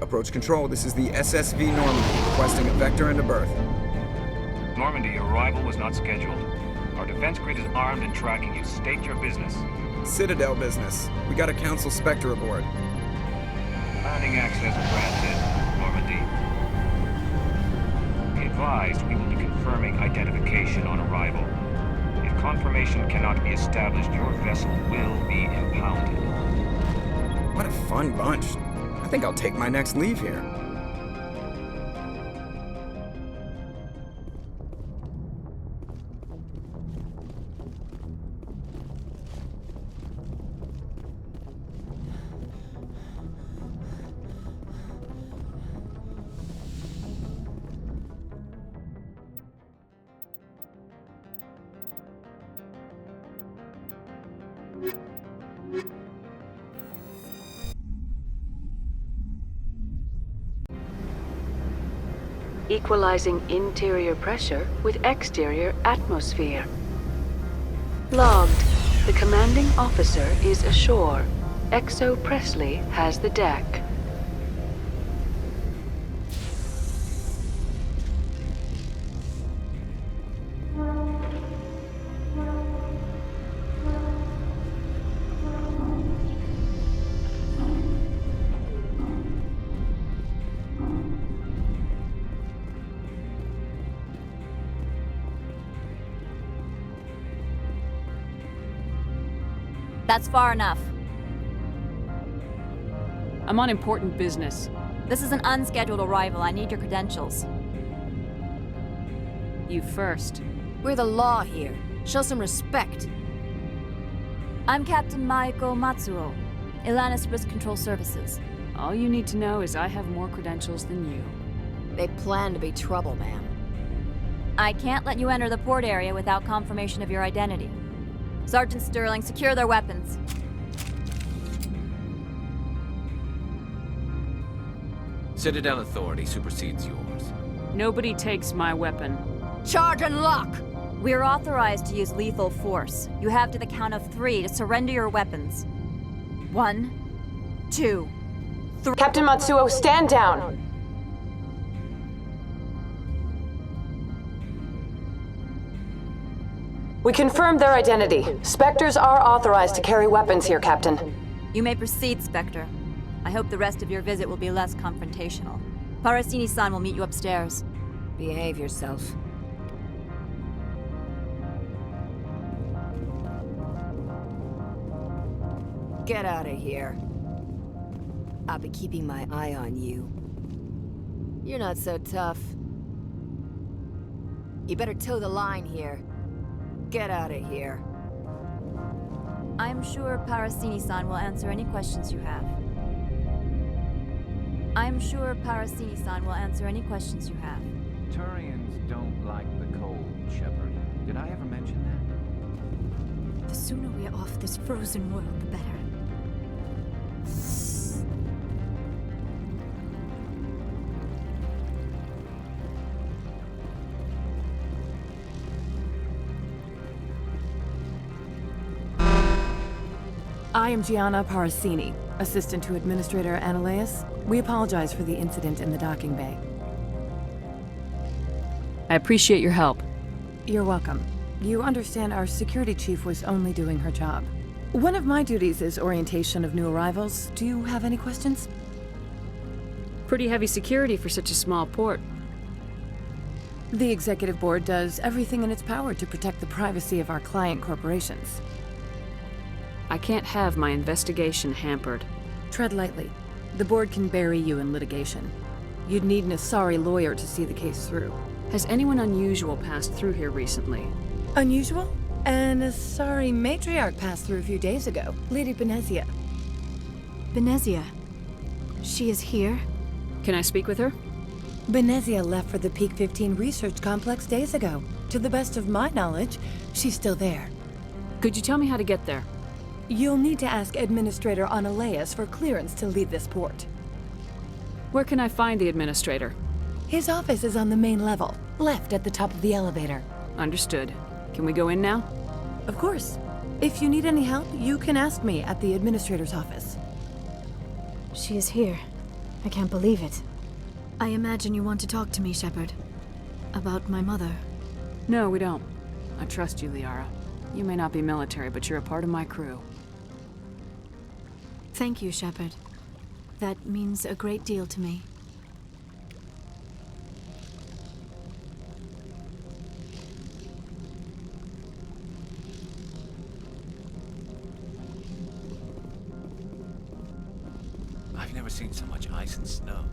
Approach control, this is the SSV Normandy, requesting a vector into berth. Normandy, your arrival was not scheduled. Our defense grid is armed and tracking you. State your business. Citadel business. We got a Council Spectre aboard. Landing access granted, Normandy. Be advised, we will be confirming identification on arrival. If confirmation cannot be established, your vessel will be impounded. What a fun bunch. I think I'll take my next leave here. Equalizing interior pressure with exterior atmosphere. Logged. The commanding officer is ashore. Exo Presley has the deck. That's far enough. I'm on important business. This is an unscheduled arrival. I need your credentials. You first. We're the law here. Show some respect. I'm Captain Maiko Matsuo, Ilanis Risk Control Services. All you need to know is I have more credentials than you. They plan to be trouble, ma'am. I can't let you enter the port area without confirmation of your identity. Sergeant Sterling, secure their weapons. Citadel authority supersedes yours. Nobody takes my weapon. Charge and lock! We're authorized to use lethal force. You have to the count of 3 to surrender your weapons. 1, 2, 3. Captain Matsuo, stand down! We confirmed their identity. Spectres are authorized to carry weapons here, Captain. You may proceed, Spectre. I hope the rest of your visit will be less confrontational. Parasini-san will meet you upstairs. Behave yourself. Get out of here. I'll be keeping my eye on you. You're not so tough. You better toe the line here. Get out of here. I'm sure Parasini-san will answer any questions you have. I'm sure Parasini-san will answer any questions you have. Turians don't like the cold, Shepard. Did I ever mention that? The sooner we're off this frozen world, the better. I am Gianna Parasini, assistant to Administrator Ananias. We apologize for the incident in the docking bay. I appreciate your help. You're welcome. You understand our security chief was only doing her job. One of my duties is orientation of new arrivals. Do you have any questions? Pretty heavy security for such a small port. The executive board does everything in its power to protect the privacy of our client corporations. I can't have my investigation hampered. Tread lightly. The board can bury you in litigation. You'd need an Asari lawyer to see the case through. Has anyone unusual passed through here recently? Unusual? An Asari matriarch passed through a few days ago. Lady Benezia. Benezia. She is here? Can I speak with her? Benezia left for the Peak 15 research complex days ago. To the best of my knowledge, she's still there. Could you tell me how to get there? You'll need to ask Administrator Ananias for clearance to leave this port. Where can I find the administrator? His office is on the main level, left at the top of the elevator. Understood. Can we go in now? Of course. If you need any help, you can ask me at the administrator's office. She is here. I can't believe it. I imagine you want to talk to me, Shepard. About my mother. No, we don't. I trust you, Liara. You may not be military, but you're a part of my crew. Thank you, Shepard. That means a great deal to me. I've never seen so much ice and snow.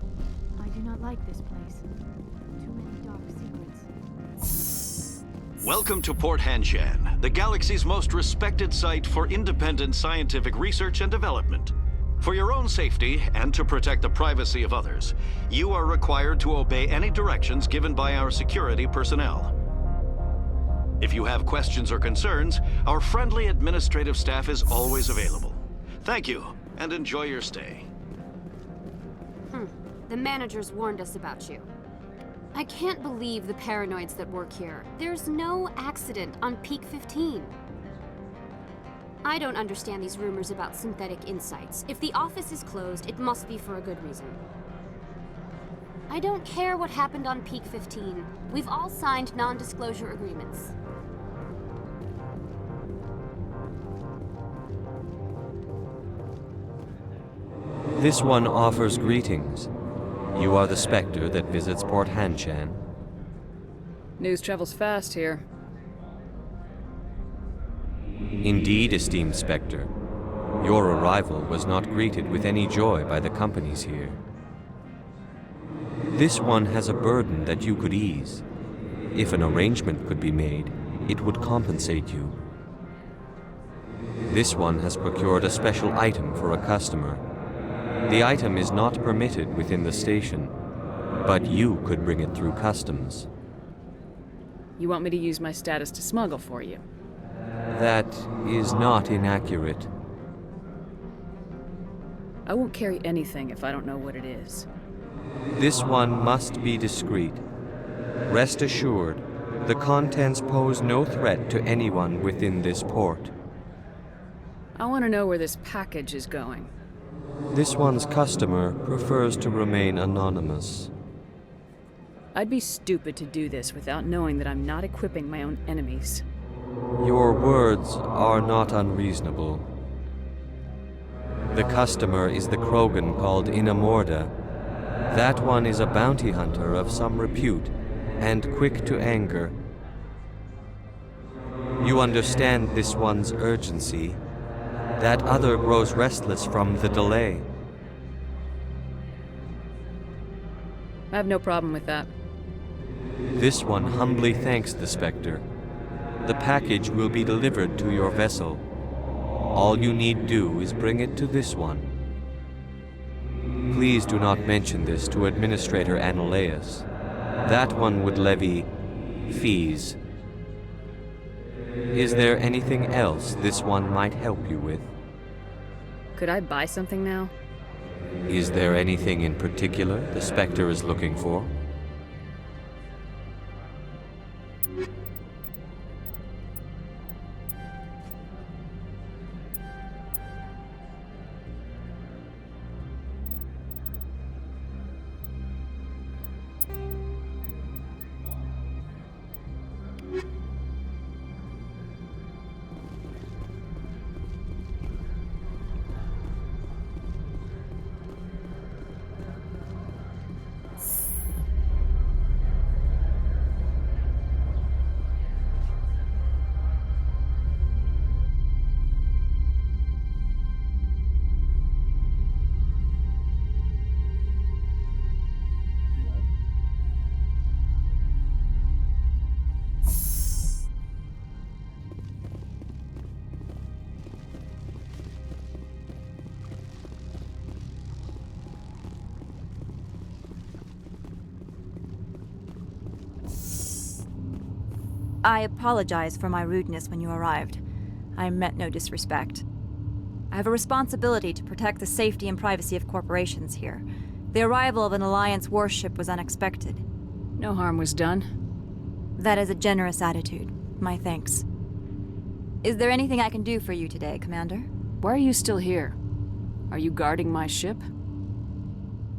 I do not like this place. Too many dark secrets. Welcome to Port Hanshan, the galaxy's most respected site for independent scientific research and development. For your own safety and to protect the privacy of others, you are required to obey any directions given by our security personnel. If you have questions or concerns, our friendly administrative staff is always available. Thank you, and enjoy your stay. The managers warned us about you. I can't believe the paranoids that work here. There's no accident on Peak 15. I don't understand these rumors about synthetic insights. If the office is closed, it must be for a good reason. I don't care what happened on Peak 15. We've all signed non-disclosure agreements. This one offers greetings. You are the Spectre that visits Port Hanshan. News travels fast here. Indeed, esteemed Spectre. Your arrival was not greeted with any joy by the companies here. This one has a burden that you could ease. If an arrangement could be made, it would compensate you. This one has procured a special item for a customer. The item is not permitted within the station, but you could bring it through customs. You want me to use my status to smuggle for you? That is not inaccurate. I won't carry anything if I don't know what it is. This one must be discreet. Rest assured, the contents pose no threat to anyone within this port. I want to know where this package is going. This one's customer prefers to remain anonymous. I'd be stupid to do this without knowing that I'm not equipping my own enemies. Your words are not unreasonable. The customer is the Krogan called Inamorda. That one is a bounty hunter of some repute, and quick to anger. You understand this one's urgency. That other grows restless from the delay. I have no problem with that. This one humbly thanks the Spectre. The package will be delivered to your vessel. All you need do is bring it to this one. Please do not mention this to Administrator Annaleus. That one would levy fees. Is there anything else this one might help you with? Could I buy something now? Is there anything in particular the Spectre is looking for? I apologize for my rudeness when you arrived. I meant no disrespect. I have a responsibility to protect the safety and privacy of corporations here. The arrival of an Alliance warship was unexpected. No harm was done. That is a generous attitude. My thanks. Is there anything I can do for you today, Commander? Why are you still here? Are you guarding my ship?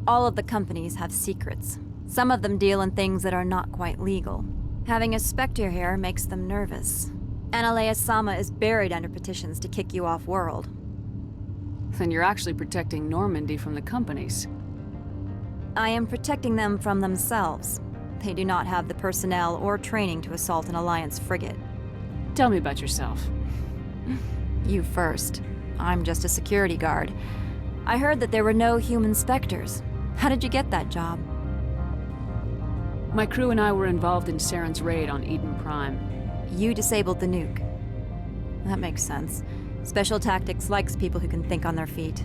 All of the companies have secrets. Some of them deal in things that are not quite legal. Having a Spectre here makes them nervous. Analea Sama is buried under petitions to kick you off world. Then you're actually protecting Normandy from the companies. I am protecting them from themselves. They do not have the personnel or training to assault an Alliance frigate. Tell me about yourself. You first. I'm just a security guard. I heard that there were no human Spectres. How did you get that job? My crew and I were involved in Saren's raid on Eden Prime. You disabled the nuke. That makes sense. Special Tactics likes people who can think on their feet.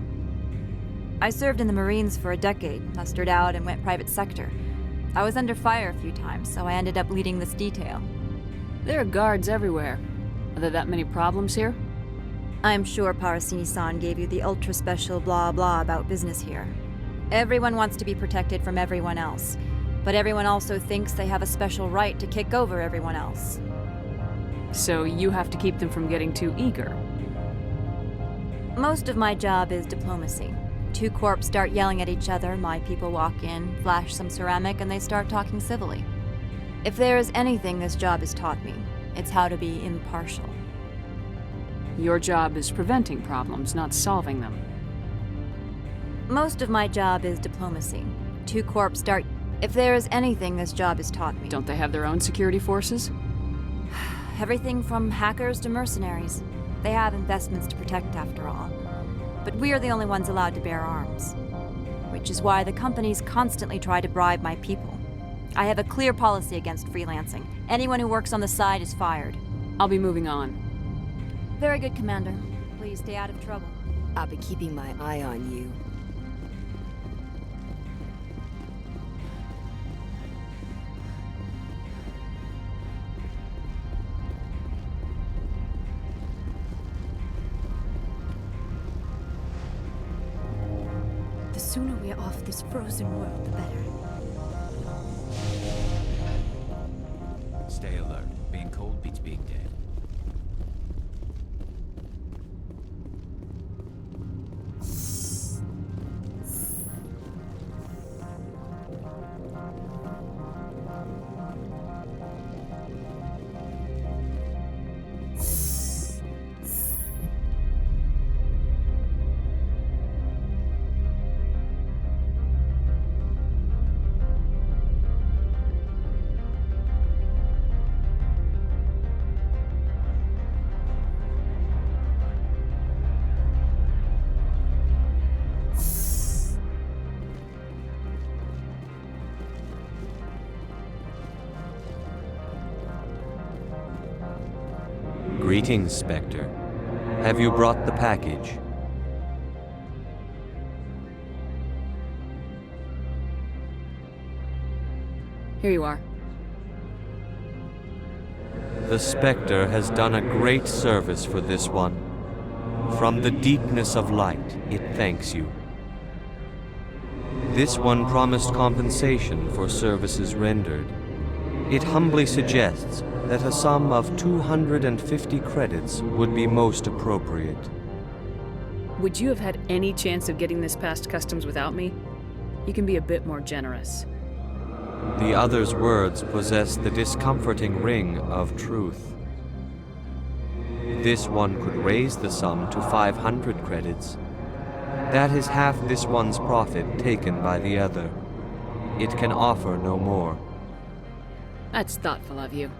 I served in the Marines for a decade, mustered out, and went private sector. I was under fire a few times, so I ended up leading this detail. There are guards everywhere. Are there that many problems here? I'm sure Parasini-san gave you the ultra-special blah blah about business here. Everyone wants to be protected from everyone else, but everyone also thinks they have a special right to kick over everyone else. So you have to keep them from getting too eager. Most of my job is diplomacy. Two corps start yelling at each other, my people walk in, flash some ceramic, and they start talking civilly. If there is anything this job has taught me, it's how to be impartial. Your job is preventing problems, not solving them. Most of my job is diplomacy. Two corps start... If there is anything this job has taught me... Don't they have their own security forces? Everything from hackers to mercenaries. They have investments to protect, after all. But we are the only ones allowed to bear arms. Which is why the companies constantly try to bribe my people. I have a clear policy against freelancing. Anyone who works on the side is fired. I'll be moving on. Very good, Commander. Please stay out of trouble. I'll be keeping my eye on you. The sooner we're off this frozen world, the better. Stay alert. Being cold beats being dead. Greetings, Spectre. Have you brought the package? Here you are. The Spectre has done a great service for this one. From the deepness of light, it thanks you. This one promised compensation for services rendered. It humbly suggests that a sum of 250 credits would be most appropriate. Would you have had any chance of getting this past customs without me? You can be a bit more generous. The other's words possess the discomforting ring of truth. This one could raise the sum to 500 credits. That is half this one's profit taken by the other. It can offer no more. That's thoughtful of you.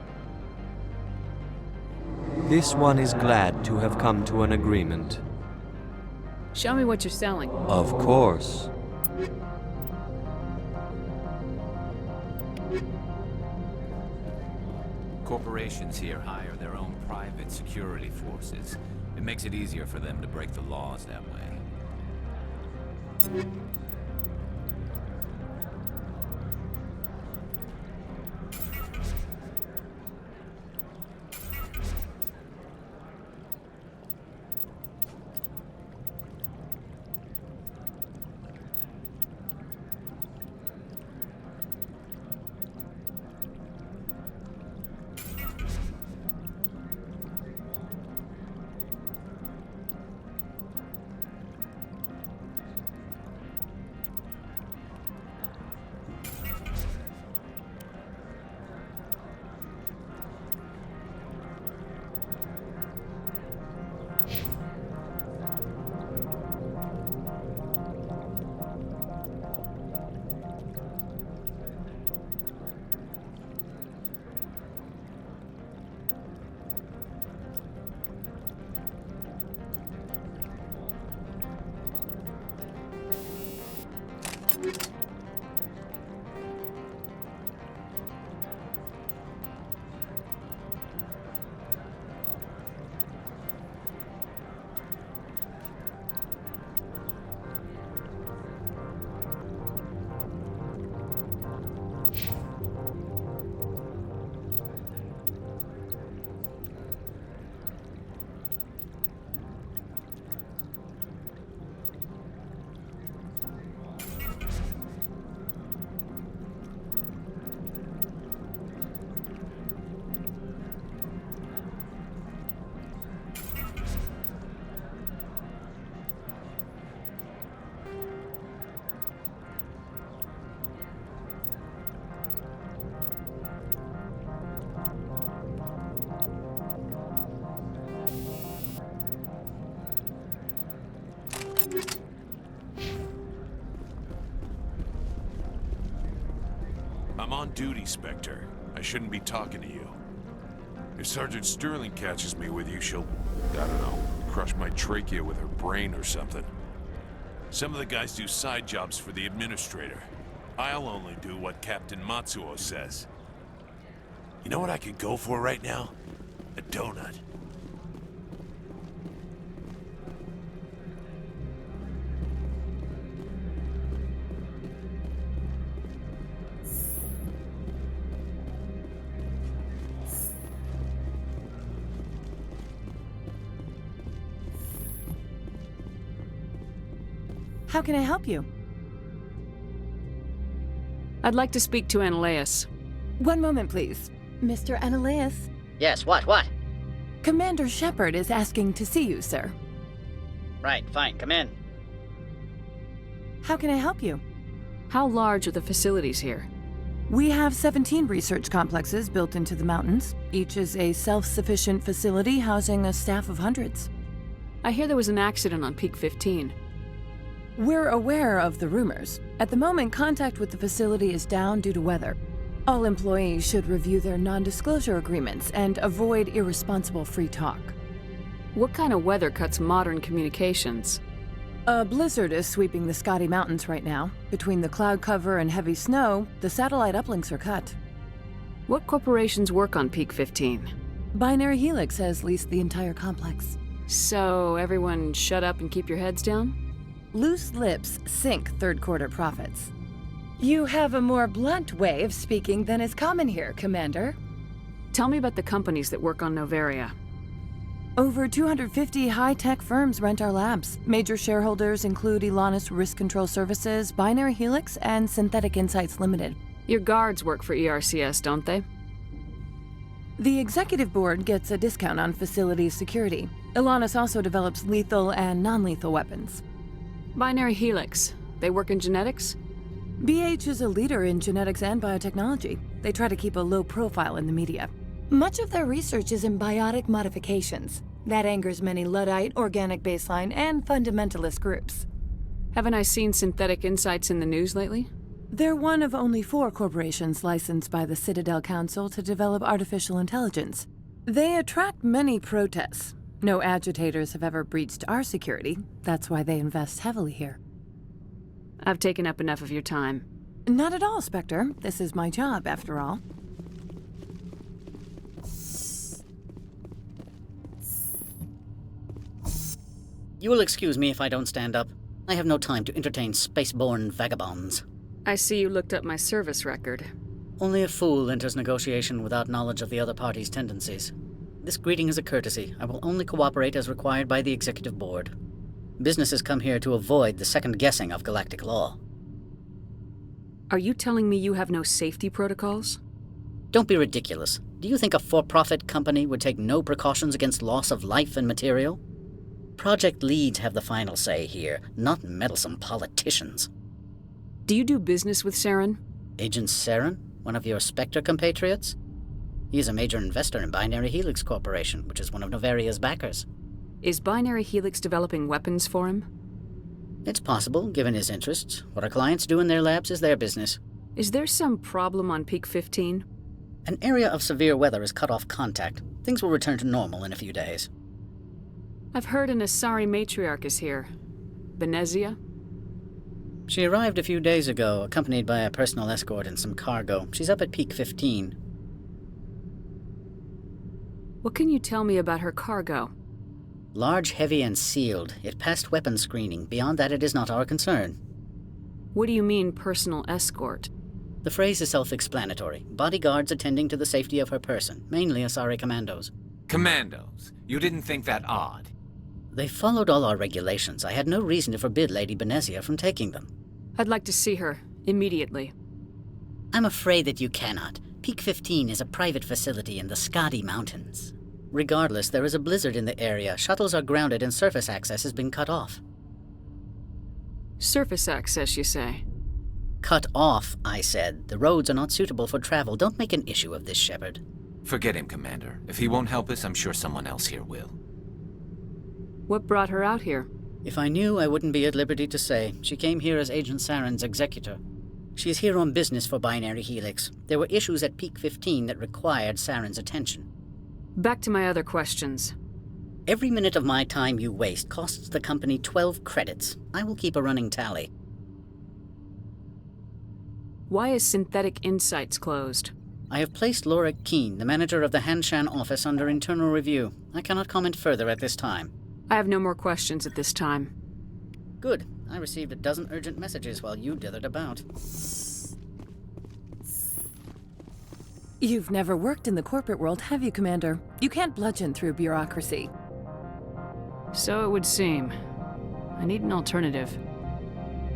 This one is glad to have come to an agreement. Show me what you're selling. Of course. Corporations here hire their own private security forces. It makes it easier for them to break the laws that way. Spectre. I shouldn't be talking to you. If Sergeant Sterling catches me with you, she'll, I don't know, crush my trachea with her brain or something. Some of the guys do side jobs for the administrator. I'll only do what Captain Matsuo says. You know what I could go for right now? A donut. How can I help you? I'd like to speak to Ananias. One moment, please. Mr. Ananias? Yes, what? Commander Shepard is asking to see you, sir. Right, fine, come in. How can I help you? How large are the facilities here? We have 17 research complexes built into the mountains. Each is a self-sufficient facility housing a staff of hundreds. I hear there was an accident on Peak 15. We're aware of the rumors. At the moment, contact with the facility is down due to weather. All employees should review their non-disclosure agreements and avoid irresponsible free talk. What kind of weather cuts modern communications? A blizzard is sweeping the Scotty Mountains right now. Between the cloud cover and heavy snow, the satellite uplinks are cut. What corporations work on Peak 15? Binary Helix has leased the entire complex. So, everyone shut up and keep your heads down? Loose lips sink third quarter profits. You have a more blunt way of speaking than is common here, Commander. Tell me about the companies that work on Noveria. Over 250 high-tech firms rent our labs. Major shareholders include Elanus Risk Control Services, Binary Helix, and Synthetic Insights Limited. Your guards work for ERCS, don't they? The executive board gets a discount on facility security. Elanus also develops lethal and non-lethal weapons. Binary Helix. They work in genetics? BH is a leader in genetics and biotechnology. They try to keep a low profile in the media. Much of their research is in biotic modifications. That angers many Luddite, organic baseline, and fundamentalist groups. Haven't I seen Synthetic Insights in the news lately? They're one of only 4 corporations licensed by the Citadel Council to develop artificial intelligence. They attract many protests. No agitators have ever breached our security. That's why they invest heavily here. I've taken up enough of your time. Not at all, Spectre. This is my job, after all. You will excuse me if I don't stand up. I have no time to entertain spaceborne vagabonds. I see you looked up my service record. Only a fool enters negotiation without knowledge of the other party's tendencies. This greeting is a courtesy. I will only cooperate as required by the Executive Board. Businesses come here to avoid the second guessing of galactic law. Are you telling me you have no safety protocols? Don't be ridiculous. Do you think a for-profit company would take no precautions against loss of life and material? Project leads have the final say here, not meddlesome politicians. Do you do business with Saren? Agent Saren? One of your Spectre compatriots? He is a major investor in Binary Helix Corporation, which is one of Noveria's backers. Is Binary Helix developing weapons for him? It's possible, given his interests. What our clients do in their labs is their business. Is there some problem on Peak 15? An area of severe weather has cut off contact. Things will return to normal in a few days. I've heard an Asari matriarch is here. Benezia? She arrived a few days ago, accompanied by a personal escort and some cargo. She's up at Peak 15. What can you tell me about her cargo? Large, heavy, and sealed. It passed weapons screening. Beyond that, it is not our concern. What do you mean, personal escort? The phrase is self-explanatory. Bodyguards attending to the safety of her person, mainly Asari commandos. Commandos? You didn't think that odd? They followed all our regulations. I had no reason to forbid Lady Benezia from taking them. I'd like to see her, immediately. I'm afraid that you cannot. Peak 15 is a private facility in the Scotty Mountains. Regardless, there is a blizzard in the area. Shuttles are grounded and surface access has been cut off. Surface access, you say? Cut off, I said. The roads are not suitable for travel. Don't make an issue of this, Shepard. Forget him, Commander. If he won't help us, I'm sure someone else here will. What brought her out here? If I knew, I wouldn't be at liberty to say. She came here as Agent Saren's executor. She's here on business for Binary Helix. There were issues at Peak 15 that required Saren's attention. Back to my other questions. Every minute of my time you waste costs the company 12 credits. I will keep a running tally. Why is Synthetic Insights closed? I have placed Laura Keene, the manager of the Hanshan office, under internal review. I cannot comment further at this time. I have no more questions at this time. Good. I received a dozen urgent messages while you dithered about. You've never worked in the corporate world, have you, Commander? You can't bludgeon through bureaucracy. So it would seem. I need an alternative.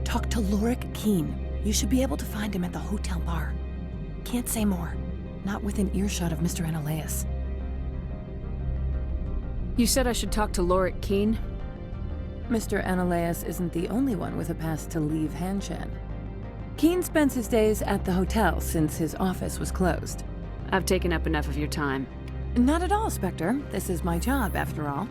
Talk to Lorik Keene. You should be able to find him at the hotel bar. Can't say more. Not within earshot of Mr. Analaeus. You said I should talk to Lorik Keene? Mr. Analaeus isn't the only one with a pass to leave Hanshan. Keene spends his days at the hotel since his office was closed. I've taken up enough of your time. Not at all, Spectre. This is my job, after all.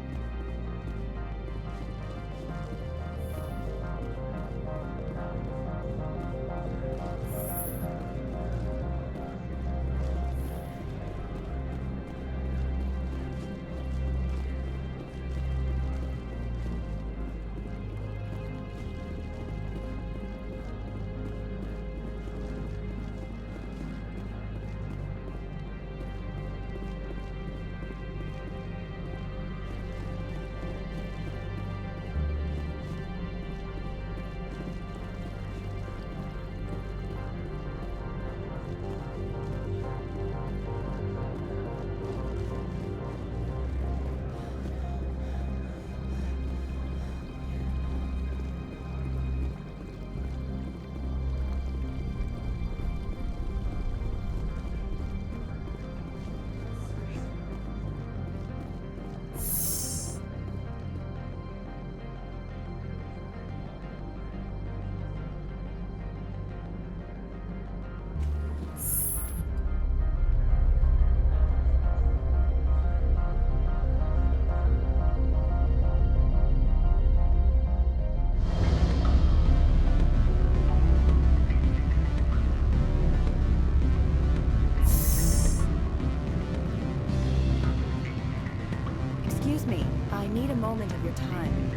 Excuse me, I need a moment of your time.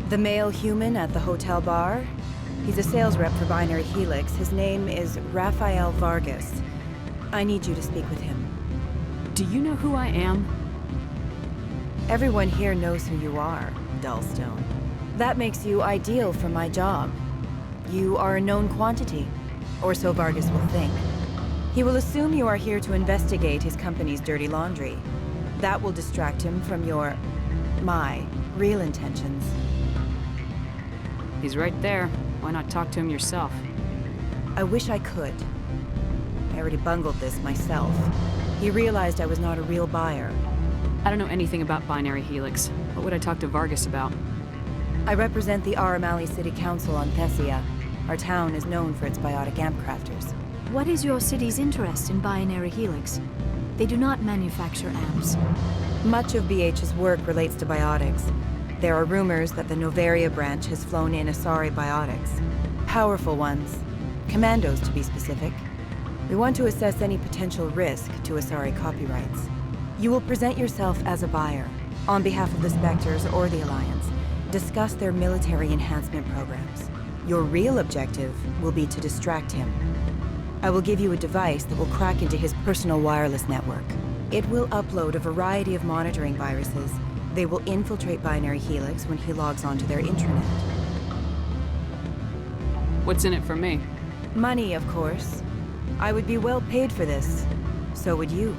The male human at the hotel bar? He's a sales rep for Binary Helix. His name is Rafael Vargas. I need you to speak with him. Do you know who I am? Everyone here knows who you are, Dullstone. That makes you ideal for my job. You are a known quantity, or so Vargas will think. He will assume you are here to investigate his company's dirty laundry. That will distract him from my real intentions. He's right there. Why not talk to him yourself? I wish I could. I already bungled this myself. He realized I was not a real buyer. I don't know anything about Binary Helix. What would I talk to Vargas about? I represent the Aramali City Council on Thessia. Our town is known for its biotic amp crafters. What is your city's interest in Binary Helix? They do not manufacture amps. Much of BH's work relates to biotics. There are rumors that the Noveria branch has flown in Asari biotics. Powerful ones. Commandos, to be specific. We want to assess any potential risk to Asari copyrights. You will present yourself as a buyer, on behalf of the Spectres or the Alliance. Discuss their military enhancement programs. Your real objective will be to distract him. I will give you a device that will crack into his personal wireless network. It will upload a variety of monitoring viruses. They will infiltrate Binary Helix when he logs onto their intranet. What's in it for me? Money, of course. I would be well paid for this. So would you.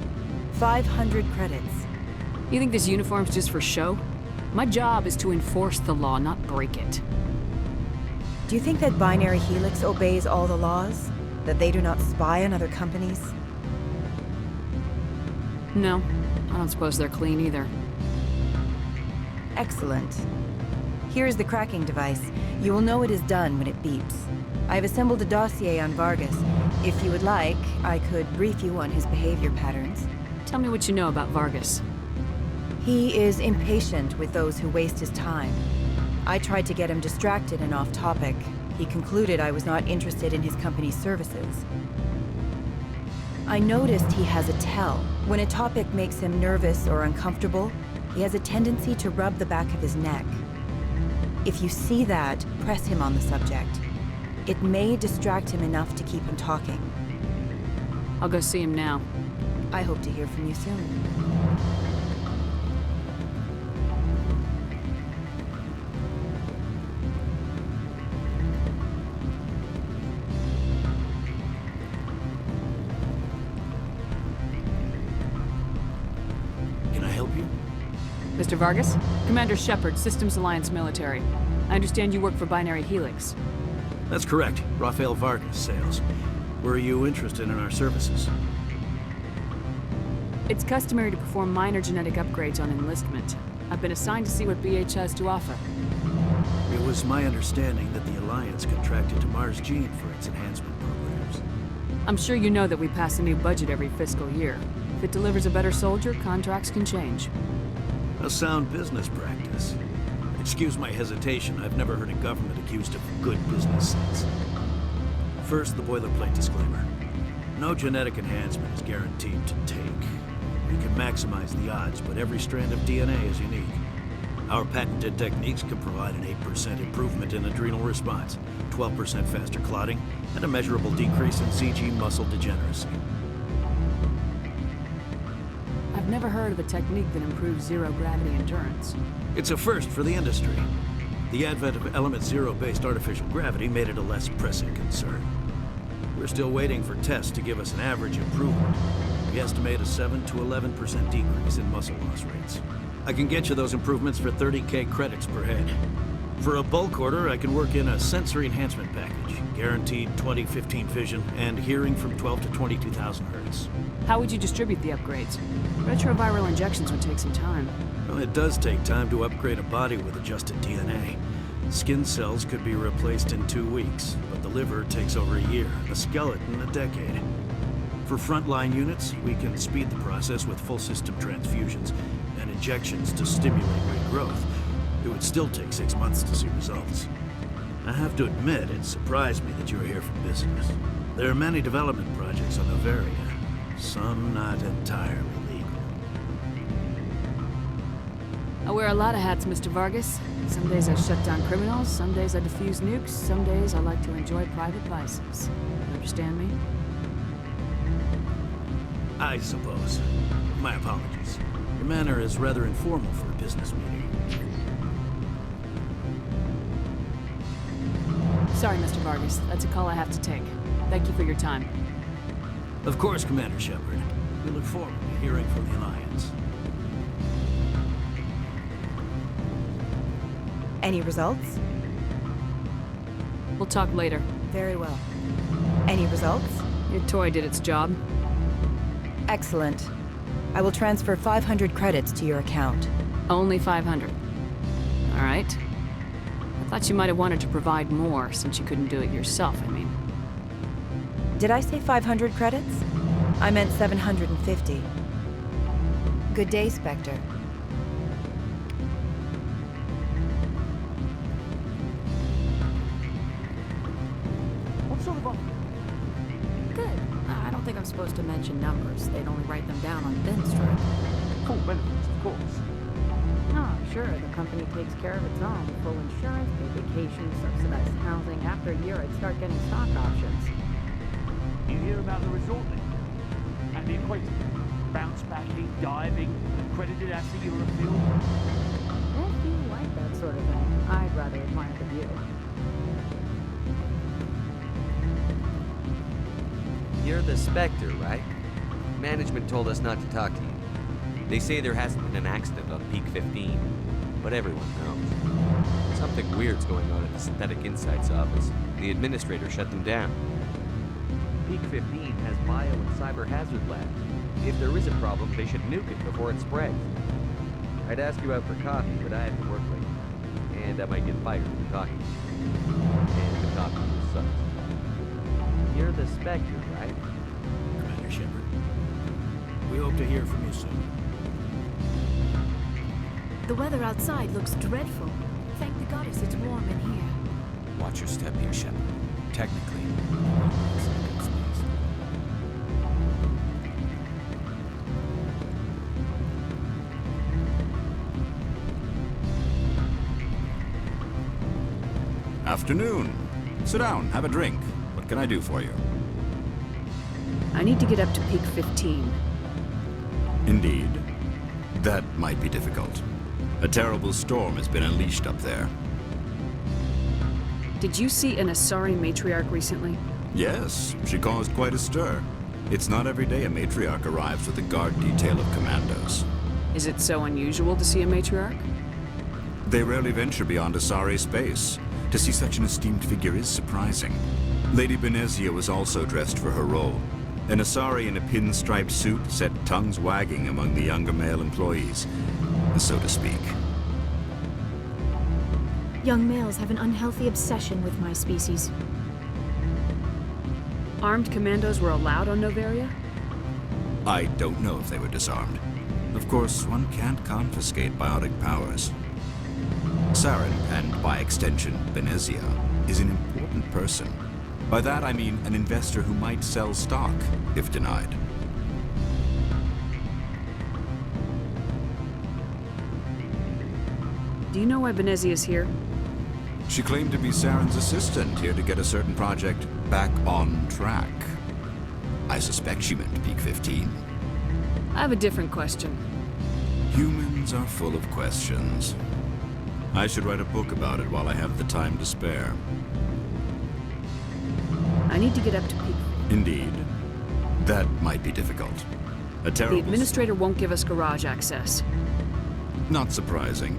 500 credits. You think this uniform's just for show? My job is to enforce the law, not break it. Do you think that Binary Helix obeys all the laws? That they do not spy on other companies? No, I don't suppose they're clean either. Excellent. Here is the cracking device. You will know it is done when it beeps. I have assembled a dossier on Vargas. If you would like, I could brief you on his behavior patterns. Tell me what you know about Vargas. He is impatient with those who waste his time. I tried to get him distracted and off topic. He concluded I was not interested in his company's services. I noticed he has a tell. When a topic makes him nervous or uncomfortable, he has a tendency to rub the back of his neck. If you see that, press him on the subject. It may distract him enough to keep him talking. I'll go see him now. I hope to hear from you soon. Can I help you? Mr. Vargas? Commander Shepard, Systems Alliance Military. I understand you work for Binary Helix. That's correct. Rafael Vargas, sales. Were you interested in our services? It's customary to perform minor genetic upgrades on enlistment. I've been assigned to see what BH has to offer. It was my understanding that the Alliance contracted to Mars Gene for its enhancement programs. I'm sure you know that we pass a new budget every fiscal year. If it delivers a better soldier, contracts can change. A sound business practice. Excuse my hesitation, I've never heard a government accused of good business sense. First, the boilerplate disclaimer. No genetic enhancement is guaranteed to take. We can maximize the odds, but every strand of DNA is unique. Our patented techniques can provide an 8% improvement in adrenal response, 12% faster clotting, and a measurable decrease in CG muscle degeneracy. I've never heard of a technique that improves zero-gravity endurance. It's a first for the industry. The advent of element zero-based artificial gravity made it a less pressing concern. We're still waiting for tests to give us an average improvement. We estimate a 7 to 11% decrease in muscle loss rates. I can get you those improvements for 30K credits per head. For a bulk order, I can work in a sensory enhancement package, guaranteed 20/15 vision, and hearing from 12 to 22,000 hertz. How would you distribute the upgrades? Retroviral injections would take some time. Well, it does take time to upgrade a body with adjusted DNA. Skin cells could be replaced in 2 weeks, but the liver takes over a year, the skeleton a decade. For frontline units, we can speed the process with full system transfusions and injections to stimulate regrowth. It would still take 6 months to see results. I have to admit, it surprised me that you were here for business. There are many development projects on Noveria, some not entirely legal. I wear a lot of hats, Mr. Vargas. Some days I shut down criminals, some days I defuse nukes, some days I like to enjoy private vices. You understand me? I suppose. My apologies. Your manner is rather informal for a business meeting. Sorry, Mr. Vargas. That's a call I have to take. Thank you for your time. Of course, Commander Shepard. We look forward to hearing from the Alliance. Any results? We'll talk later. Very well. Any results? Your toy did its job. Excellent. I will transfer 500 credits to your account. Only 500. All right. I thought you might have wanted to provide more, since you couldn't do it yourself, I mean. Did I say 500 credits? I meant 750. Good day, Spectre. What sort of Good. I don't think I'm supposed to mention numbers. They'd only write them down on thin strip. full benefits, of course? Oh, sure, the company takes care of its own. Full insurance, paid vacation, subsidized housing. After a year, I'd start getting stock options. You hear about the resort then? And the equator? Bounce backing, diving, an accredited asset you're afield? If you like that sort of thing, I'd rather admire the view. You're the Spectre, right? Management told us not to talk to you. They say there hasn't been an accident on Peak 15, but everyone knows. Something weird's going on at the Synthetic Insights office. The administrator shut them down. Peak 15 has bio and cyber hazard labs. If there is a problem, they should nuke it before it spreads. I'd ask you out for coffee, but I have to work late. And I might get fired for talking to you. And the coffee sucks. You're the Spectre, right? Commander Shepard. We hope to hear from you soon. The weather outside looks dreadful. Thank the goddess it's warm in here. Watch your step here, Shepard. Technically, space. Afternoon. Sit down, have a drink. What can I do for you? I need to get up to Peak 15. Indeed. That might be difficult. A terrible storm has been unleashed up there. Did you see an Asari matriarch recently? Yes, she caused quite a stir. It's not every day a matriarch arrives with a guard detail of commandos. Is it so unusual to see a matriarch? They rarely venture beyond Asari space. To see such an esteemed figure is surprising. Lady Benezia was also dressed for her role. An Asari in a pinstriped suit set tongues wagging among the younger male employees, so to speak. Young males have an unhealthy obsession with my species. Armed commandos were allowed on Noveria? I don't know if they were disarmed. Of course, one can't confiscate biotic powers. Saren, and by extension, Benezia, is an important person. By that I mean an investor who might sell stock, if denied. Do you know why Benezia is here? She claimed to be Saren's assistant, here to get a certain project back on track. I suspect she meant Peak 15. I have a different question. Humans are full of questions. I should write a book about it while I have the time to spare. I need to get up to Peak. Indeed. That might be difficult. A terrible... The administrator won't give us garage access. Not surprising.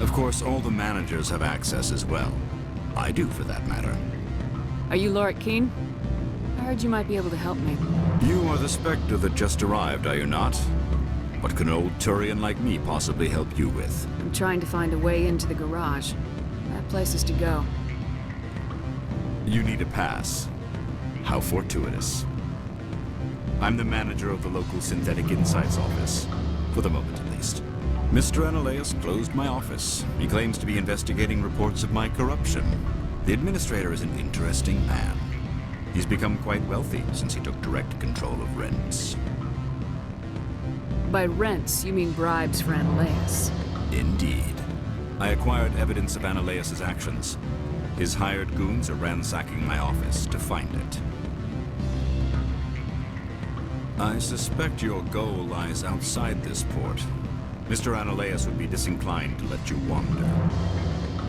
Of course, all the managers have access as well. I do, for that matter. Are you Lorik Keen? I heard you might be able to help me. You are the Spectre that just arrived, are you not? What can an old Turian like me possibly help you with? I'm trying to find a way into the garage. I have places to go. You need a pass. How fortuitous. I'm the manager of the local Synthetic Insights office. For the moment, at least. Mr. Analeus closed my office. He claims to be investigating reports of my corruption. The administrator is an interesting man. He's become quite wealthy since he took direct control of rents. By rents, you mean bribes for Analeus? Indeed. I acquired evidence of Analeus's actions. His hired goons are ransacking my office to find it. I suspect your goal lies outside this port. Mr. Analeus would be disinclined to let you wander.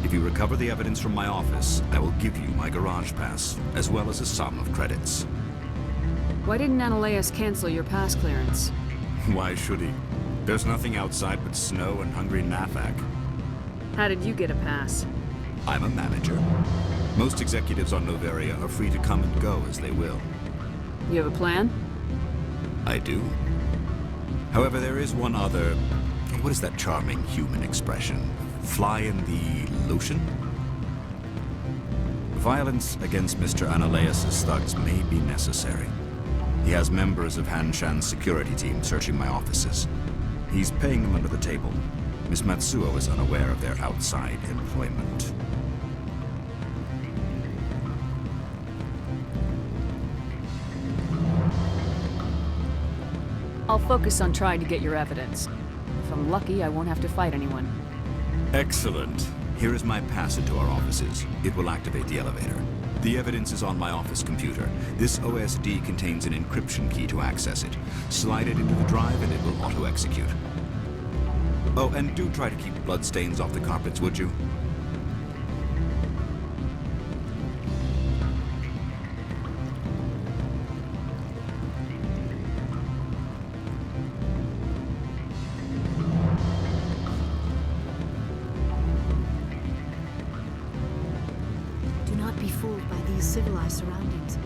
If you recover the evidence from my office, I will give you my garage pass, as well as a sum of credits. Why didn't Analeus cancel your pass clearance? Why should he? There's nothing outside but snow and hungry Nafak. How did you get a pass? I'm a manager. Most executives on Noveria are free to come and go as they will. You have a plan? I do. However, there is one other... What is that charming human expression? Fly in the lotion? Violence against Mr. Analeus's thugs may be necessary. He has members of Han Shan's security team searching my offices. He's paying them under the table. Miss Matsuo is unaware of their outside employment. I'll focus on trying to get your evidence. If I'm lucky, I won't have to fight anyone. Excellent. Here is my pass into our offices. It will activate the elevator. The evidence is on my office computer. This OSD contains an encryption key to access it. Slide it into the drive and it will auto-execute. Oh, and do try to keep bloodstains off the carpets, would you? Do not be fooled by these civilized surroundings.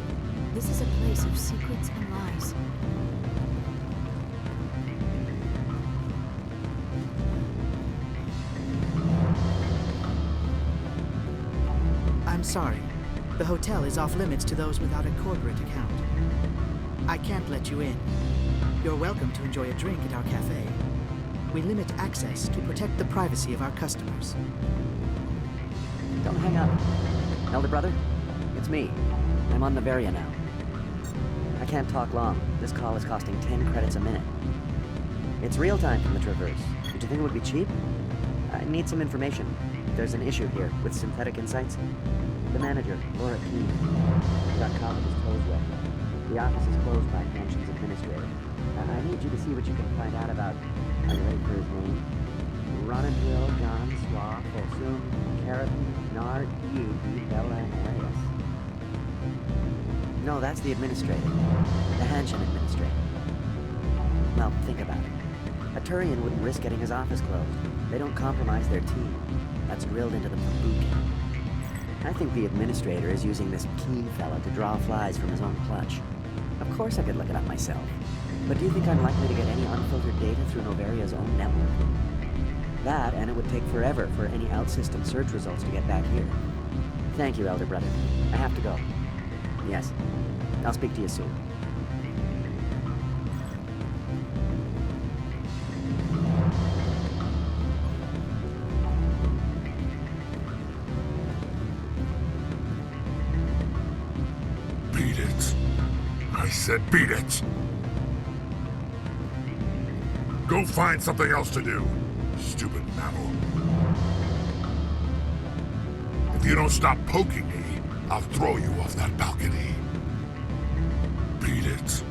This is a place of secrets and lies. I'm sorry. The hotel is off limits to those without a corporate account. I can't let you in. You're welcome to enjoy a drink at our cafe. We limit access to protect the privacy of our customers. Don't hang up. Elder brother? It's me. I'm on Noveria now. I can't talk long. This call is costing 10 credits a minute. It's real time from the Traverse. Did you think it would be cheap? I need some information. There's an issue here with Synthetic Insights. The manager, Laura Keene, got caught with his toes wet. The office is closed by Hanshen's administrator. I need you to see what you can find out about... Are you ready for his name? Ronadril Gon Swa Fosum Keratin Nar Eid Bella Arias. No, that's the administrator. The Hanshen administrator. Well, think about it. A Turian wouldn't risk getting his office closed. They don't compromise their team. That's drilled into them from boot camp. I think the administrator is using this Keene fella to draw flies from his own clutch. Of course I could look it up myself. But do you think I'm likely to get any unfiltered data through Noveria's own network? That, and it would take forever for any out-system search results to get back here. Thank you, Elder Brother. I have to go. Yes. I'll speak to you soon. Beat it. I said beat it. Go find something else to do, stupid mammal. If you don't stop poking me, I'll throw you off that balcony. Beat it.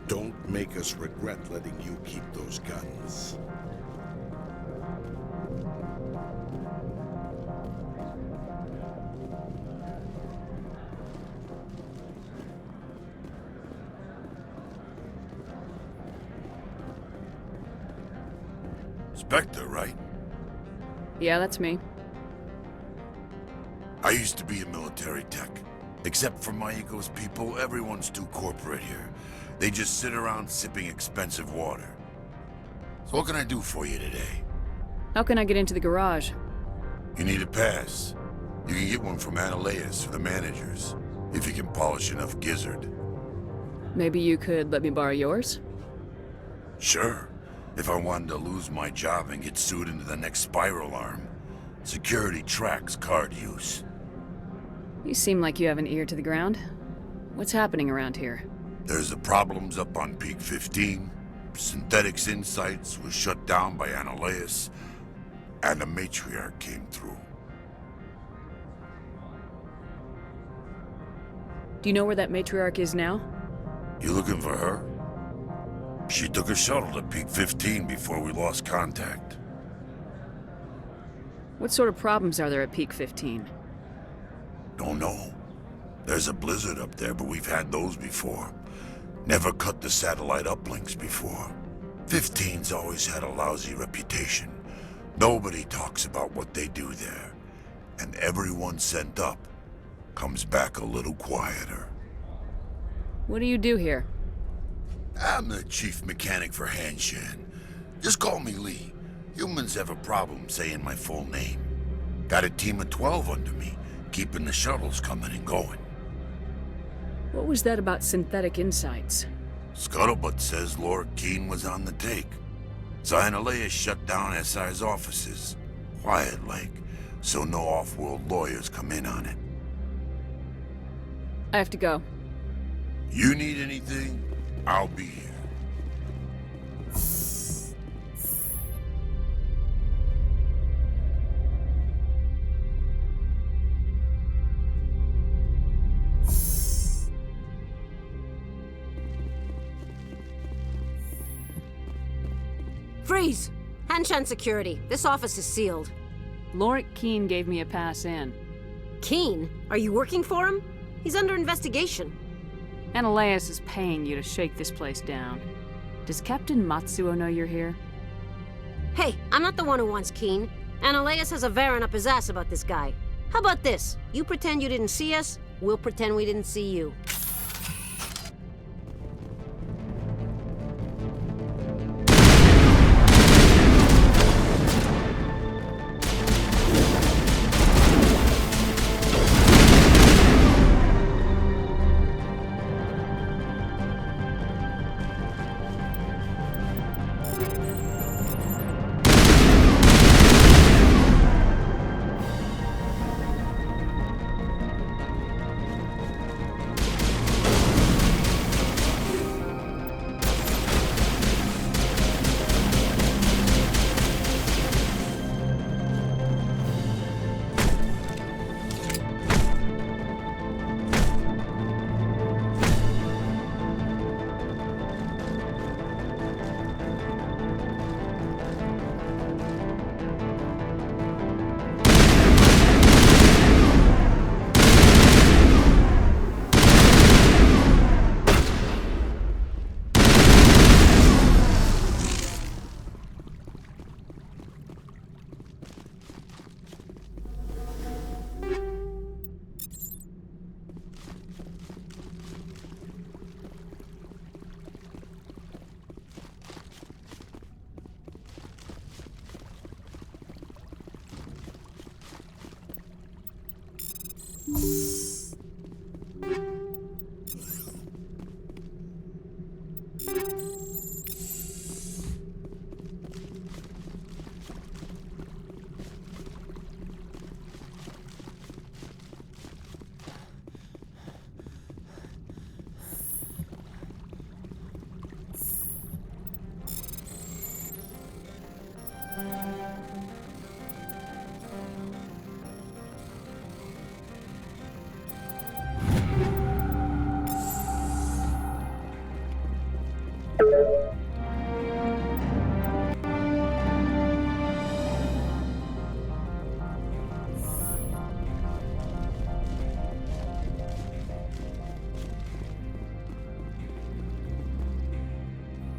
Don't make us regret letting you keep those guns. Spectre, right? Yeah, that's me. I used to be a military tech. Except for my ego's people, everyone's too corporate here. They just sit around sipping expensive water. So what can I do for you today? How can I get into the garage? You need a pass. You can get one from Analeas or the managers, if you can polish enough gizzard. Maybe you could let me borrow yours? Sure. If I wanted to lose my job and get sued into the next spiral arm. Security tracks card use. You seem like you have an ear to the ground. What's happening around here? There's the problems up on Peak 15. Synthetics Insights was shut down by Analeas. And the matriarch came through. Do you know where that matriarch is now? You looking for her? She took a shuttle to Peak 15 before we lost contact. What sort of problems are there at Peak 15? Don't know. There's a blizzard up there, but we've had those before. Never cut the satellite uplinks before. 15's always had a lousy reputation. Nobody talks about what they do there. And everyone sent up comes back a little quieter. What do you do here? I'm the chief mechanic for Hanshen. Just call me Lee. Humans have a problem saying my full name. Got a team of 12 under me, keeping the shuttles coming and going. What was that about Synthetic Insights? Scuttlebutt says Laura Keene was on the take. Analeas shut down SI's offices. Quiet-like, so no off-world lawyers come in on it. I have to go. You need anything, I'll be here. Freeze! Hanshan security. This office is sealed. Lorik Keene gave me a pass in. Keene? Are you working for him? He's under investigation. Ananias is paying you to shake this place down. Does Captain Matsuo know you're here? Hey, I'm not the one who wants Keene. Ananias has a Varen up his ass about this guy. How about this? You pretend you didn't see us, we'll pretend we didn't see you.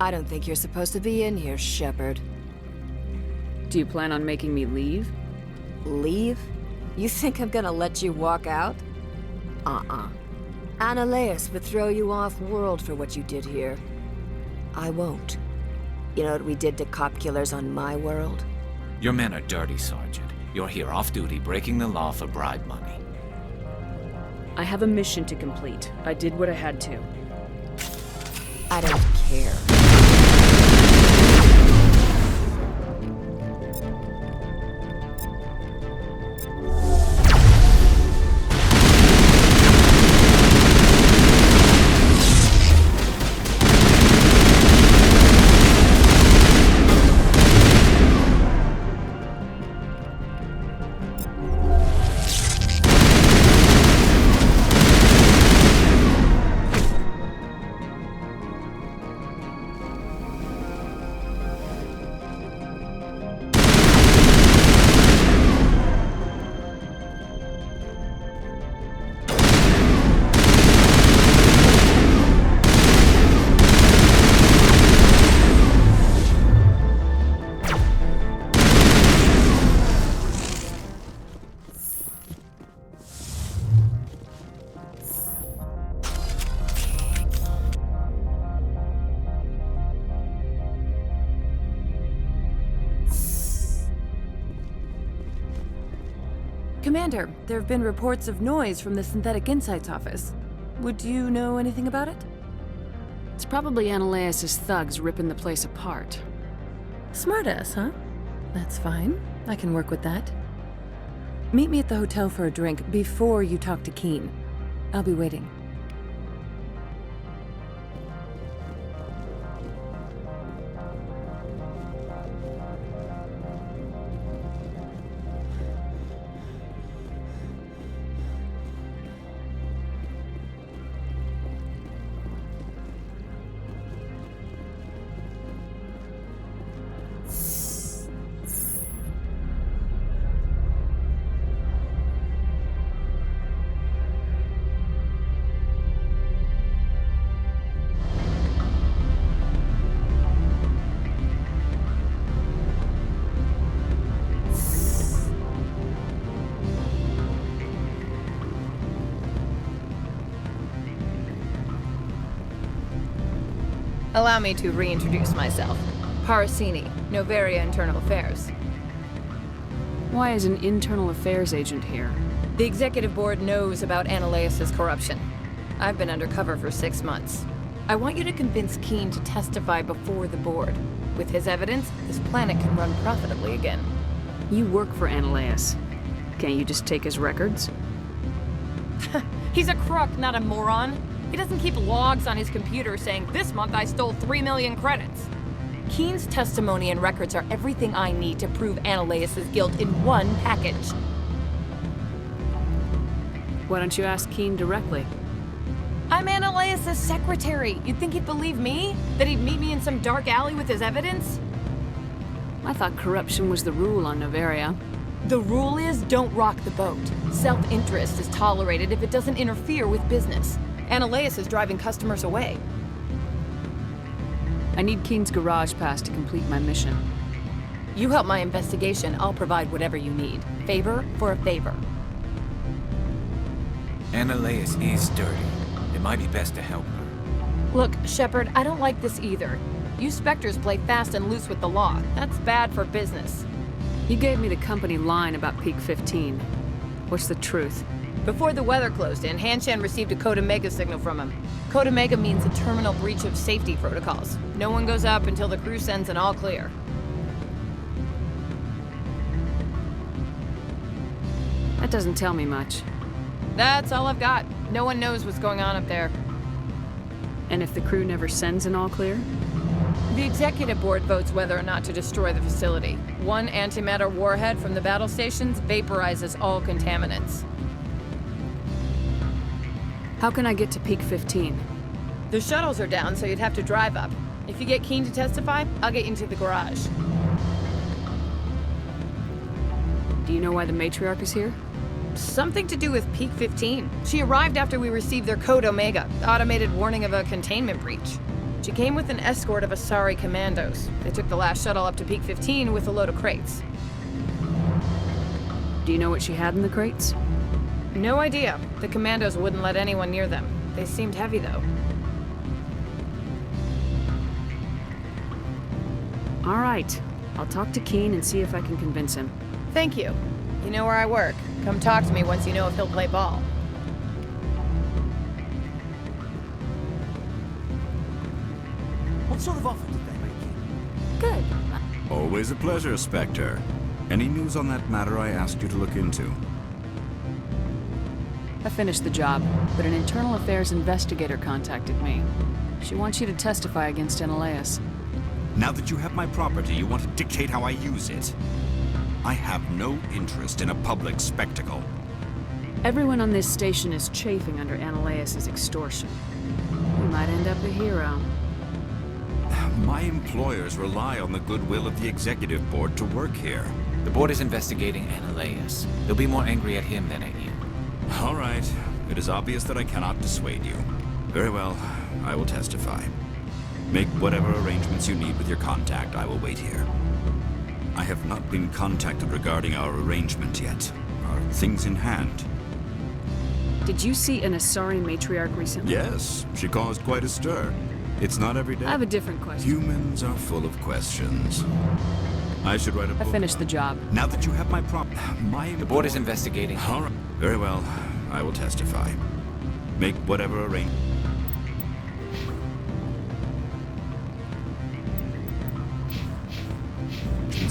I don't think you're supposed to be in here, Shepard. Do you plan on making me leave? Leave? You think I'm gonna let you walk out? Ananias would throw you off-world for what you did here. I won't. You know what we did to cop killers on my world? Your men are dirty, Sergeant. You're here off-duty, breaking the law for bribe money. I have a mission to complete. I did what I had to. I don't care. Commander, there have been reports of noise from the Synthetic Insights office. Would you know anything about it? It's probably Ananias' thugs ripping the place apart. Smartass, huh? That's fine. I can work with that. Meet me at the hotel for a drink before you talk to Keene. I'll be waiting. Allow me to reintroduce myself. Parasini, Noveria Internal Affairs. Why is an internal affairs agent here? The executive board knows about Ananias's corruption. I've been undercover for 6 months. I want you to convince Keene to testify before the board. With his evidence, this planet can run profitably again. You work for Ananias. Can't you just take his records? He's a crook, not a moron. He doesn't keep logs on his computer saying, "This month I stole 3 million credits." Keene's testimony and records are everything I need to prove Ananias' guilt in one package. Why don't you ask Keene directly? I'm Ananias' secretary. You'd think he'd believe me? That he'd meet me in some dark alley with his evidence? I thought corruption was the rule on Noveria. The rule is don't rock the boat. Self-interest is tolerated if it doesn't interfere with business. Ananias is driving customers away. I need Keene's garage pass to complete my mission. You help my investigation, I'll provide whatever you need. Favor for a favor. Ananias is dirty. It might be best to help her. Look, Shepard, I don't like this either. You Spectres play fast and loose with the law. That's bad for business. You gave me the company line about Peak 15. What's the truth? Before the weather closed in, Hanshan received a Code Omega signal from him. Code Omega means a terminal breach of safety protocols. No one goes up until the crew sends an all clear. That doesn't tell me much. That's all I've got. No one knows what's going on up there. And if the crew never sends an all clear? The executive board votes whether or not to destroy the facility. One antimatter warhead from the battle stations vaporizes all contaminants. How can I get to Peak 15? The shuttles are down, so you'd have to drive up. If you get Keene to testify, I'll get you into the garage. Do you know why the matriarch is here? Something to do with Peak 15. She arrived after we received their Code Omega, automated warning of a containment breach. She came with an escort of Asari commandos. They took the last shuttle up to Peak 15 with a load of crates. Do you know what she had in the crates? No idea. The commandos wouldn't let anyone near them. They seemed heavy, though. All right. I'll talk to Keene and see if I can convince him. Thank you. You know where I work. Come talk to me once you know if he'll play ball. What sort of offer did they make you? Good. Always a pleasure, Spectre. Any news on that matter I asked you to look into? I finished the job, but an internal affairs investigator contacted me. She wants you to testify against Ananias. Now that you have my property, you want to dictate how I use it. I have no interest in a public spectacle. Everyone on this station is chafing under Ananias' extortion. You might end up a hero. My employers rely on the goodwill of the executive board to work here. The board is investigating Ananias. They'll be more angry at him than at you. All right. It is obvious that I cannot dissuade you. Very well. I will testify. Make whatever arrangements you need with your contact. I will wait here. I have not been contacted regarding our arrangement yet. Are things in hand? Did you see an Asari matriarch recently? Yes. She caused quite a stir. It's not every day. I have a different question. Humans are full of questions. I should write a book. I finished the job. Now that you have my The board is investigating. All right. Very well. I will testify. Make whatever arrangements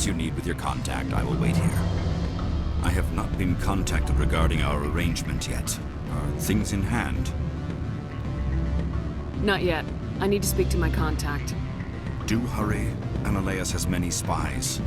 you need with your contact. I will wait here. I have not been contacted regarding our arrangement yet. Are things in hand? Not yet. I need to speak to my contact. Do hurry. Ananias has many spies.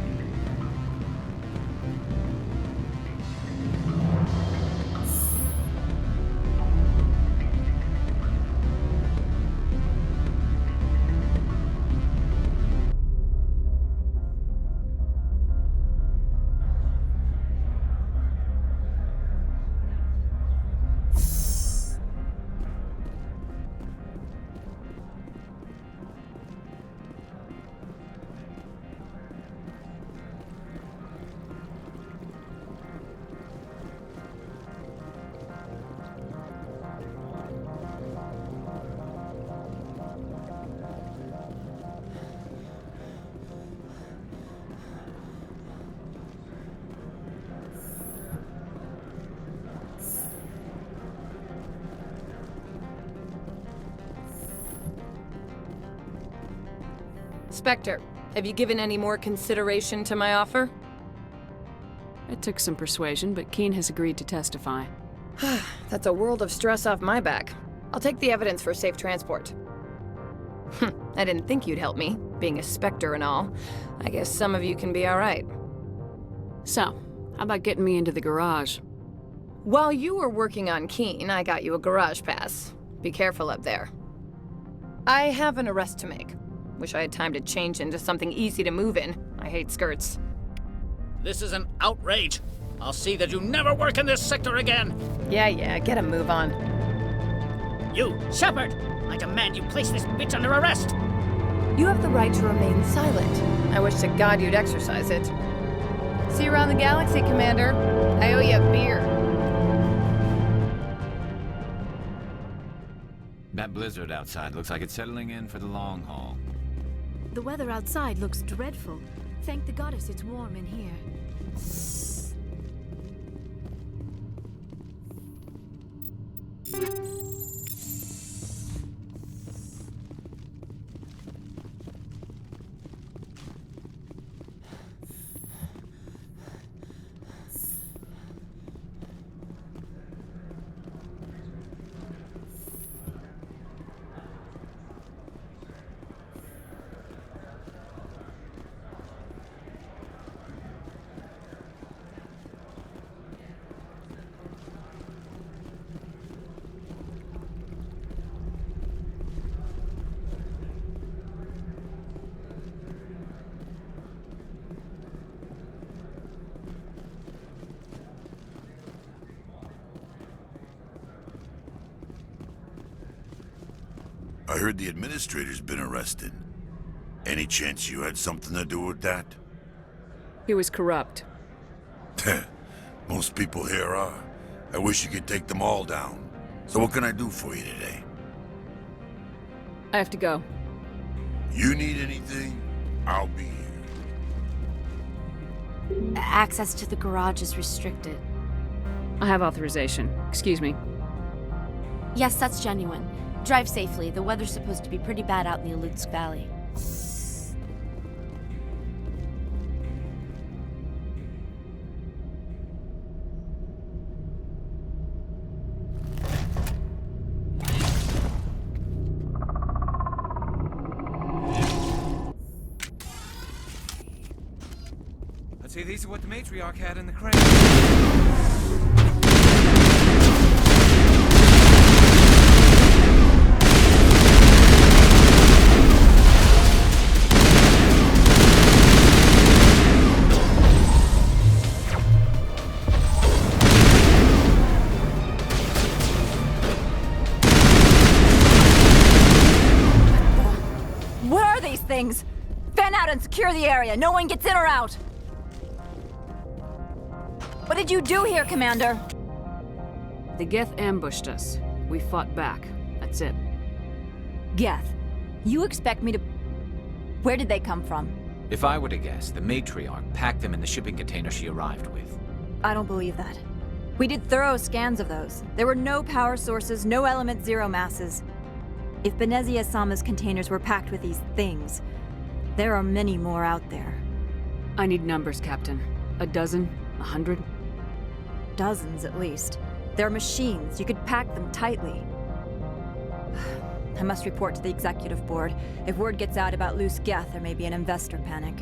Spectre, have you given any more consideration to my offer? It took some persuasion, but Keene has agreed to testify. That's a world of stress off my back. I'll take the evidence for safe transport. I didn't think you'd help me, being a Spectre and all. I guess some of you can be alright. So, how about getting me into the garage? While you were working on Keene, I got you a garage pass. Be careful up there. I have an arrest to make. Wish I had time to change into something easy to move in. I hate skirts. This is an outrage. I'll see that you never work in this sector again. Yeah, get a move on. You, Shepard! I demand you place this bitch under arrest! You have the right to remain silent. I wish to God you'd exercise it. See you around the galaxy, Commander. I owe you a beer. That blizzard outside looks like it's settling in for the long haul. The weather outside looks dreadful. Thank the goddess it's warm in here. I heard the administrator's been arrested. Any chance you had something to do with that? He was corrupt. Most people here are. I wish you could take them all down. So what can I do for you today? I have to go. You need anything? I'll be here. Access to the garage is restricted. I have authorization. Excuse me. Yes, that's genuine. Drive safely. The weather's supposed to be pretty bad out in the Alutsk Valley. I'd say these are what the matriarch had in the crate. Things. Fan out and secure the area. No one gets in or out. What did you do here, Commander? The Geth ambushed us. We fought back. That's it. Geth? You expect me to... Where did they come from? If I were to guess, the matriarch packed them in the shipping container she arrived with. I don't believe that. We did thorough scans of those. There were no power sources, no element zero masses. If Benezia-sama's containers were packed with these things, there are many more out there. I need numbers, Captain. A dozen? 100? Dozens, at least. They're machines. You could pack them tightly. I must report to the executive board. If word gets out about loose Geth, there may be an investor panic.